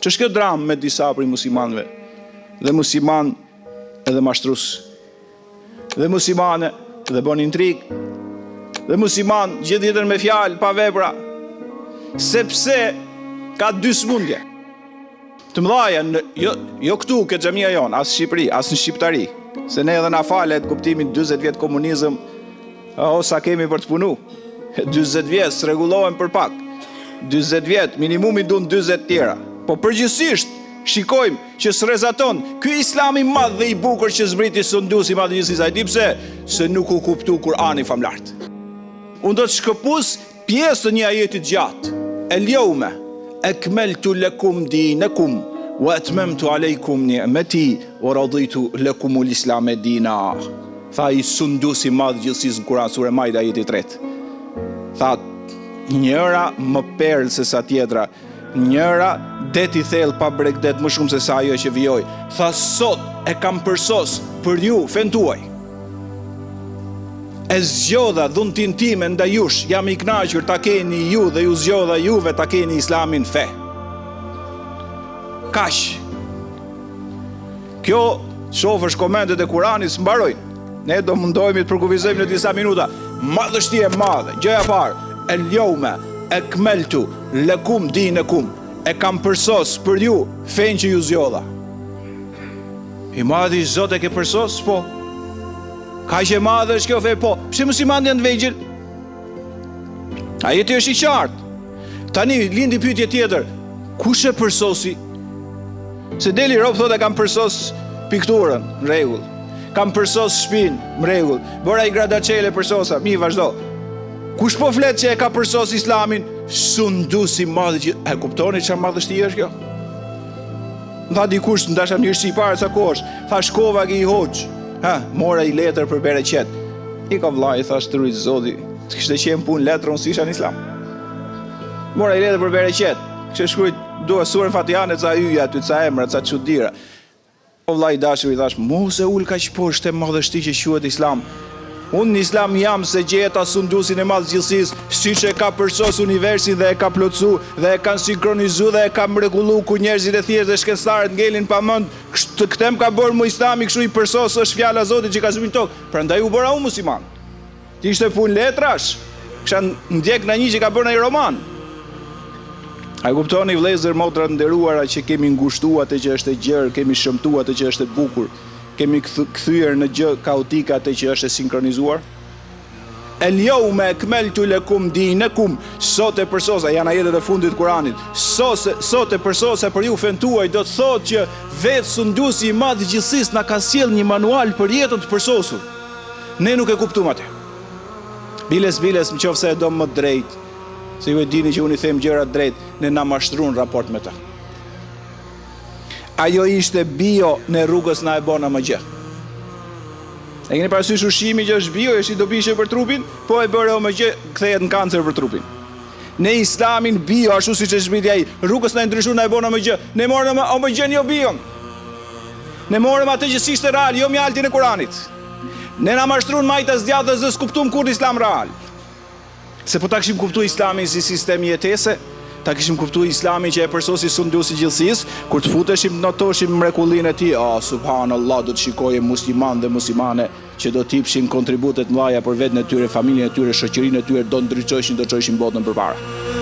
Që shkë dramë me disa prej muslimanëve, dhe musliman edhe mashtrus, dhe muslimane dhe bon intrig, dhe musliman gjithë jetën me fjalë pa vepra, sepse ka dy smundje të mëdhaja, jo këtu këtë xhamia jon, as në Shqipëri, as në Shqiptari, se ne edhe na falet kuptimin 40 vjet komunizëm, o sa kemi për të punu, 40 vjet s'rregullohen për pak, 40 vjet minimumi duan 40 tjera, po përgjithsisht shikojmë që s'rezaton ky Islam i madh dhe i bukur që zbriti Sundusi madhëgjithësisë. Ai di pse? Se nuk u kuptu Kur'ani famlart. Unë do të shkëpus pjesë të një ajeti gjatë. El-yawma akmaltu lakum dinakum wa atmamtu alaykum ni'mati wa raditu lakum al-islam dina. Tha i Sundusi madhëgjithësisë në Kur'an sura Maida ajeti 3. Tha njëra më perlë se sa tjetra, njëra det i thellë pa bregdet më shumë se sa ajo që vijoj. Tha sot e kam përsos për ju fen tuaj. E zgjodha dhuntin time nda jush, jam i kënaqur ta keni ju dhe ju zgjodha juve ta keni Islamin fe. Kaq. Kjo shofësh komendet e Kuranit s'mbarojnë. Ne do mundohemi të përkufizojmë në disa minuta. Madhështi e madhe, gjëja parë, el-yawma akmaltu lakum dinakum, e kam përsos për ju fen që ju zgjodha. I madhi Zot e ke përsos, po. Ka që madhe është kjo fe, po. Pse muslimanët janë të vegjël? Ajeti është i qartë. Tani lindi pyetje tjetër. Kush e përsosi? Se deli rob thotë kam përsos pikturën, në rregull. Kam përsos shtëpinë, në rregull. Bëra i gradaçele përsosa, mi vazhdo. Kush po flet që e ka përsos Islamin? Sundusi madhë, e kuptoni çfarë madhështia është kjo? Tha dikush, ndasha mirësi para sa kohësh, tha shkova ke i hoxh, mora i letër për bereqet. I ka vllai, tha shtrujt Zoti, kishte qenë punë letër, unë s'isha në Islam. Mora i letër për bereqet, kishte shkruajt dua surën Fatihane, ca yja aty, ca emra, ca çuditëra. O vllai dashur, i thash, mos e ul kaq poshtë madhështi që quhet Islam. Unë në Islam jam se gjeta Sundusin e madhëgjithësisë, siç e ka përsos universin dhe e ka plotsu, dhe e kanë sinkronizu dhe e ka mrekullu ku njerëzit e thjeshtë dhe shkencëtarët ngelin pa mend. Këtë ka bërë mu Islami, kështu i përsos është fjala e Zotit që ka zbritur tokë. Prandaj u bëra unë musliman. Ti ishte punë letrash, kisha ndjek në një që ka bërë në roman. A kuptoni vëllezër motra të nderuara që kemi ngushtuar atë që është e gjerë, kemi shëmtuar atë që është e bukur. Kemi kthyer në gjë kaotike atë që është e sinkronizuar. El-yawma akmaltu lakum dinakum, sot e përsosa, janë ajetet e fundit të Kuranit. Sot e përsosa për ju fen tuaj, do të thotë që vetë Sundusi i madh i gjithësisë na ka sjell një manual për jetën të përsosur. Ne nuk e kuptuam atë. Biles nëse e do më drejt, se ju e dini që unë i them gjëra drejt, ne na mashtruan raport me ta. Ajo ishte bio në rrugës na e bona më gjë. E keni parasysh ushqimi që është bio, është i dobishëm për trupin, po e bëre më gjë, kthehet në kancer për trupin. Në Islamin bio, ashtu siç e zbriti ai, rrugës na ndryshon na e bona më gjë. Ne morëm më gjën jo bio. Ne morëm atë që ishte real, jo mjaltin e Kuranit. Ne na mashtruan majtas djathtas dhe s'kuptuam kur Islam real. Se po ta kishim kuptuar Islamin si sistem jetese, ta kishim kuptuar Islamin që e përsosi Sundusi gjithësisë, kur të futeshim të notoshim mrekullinë e tij, subhanallahu, do të shikojë musliman dhe muslimane që do të jepshin kontributet mëdha për veten e tyre, familjen e tyre, shoqërinë e tyre, do ndriçoheshin, do çojshin botën përpara.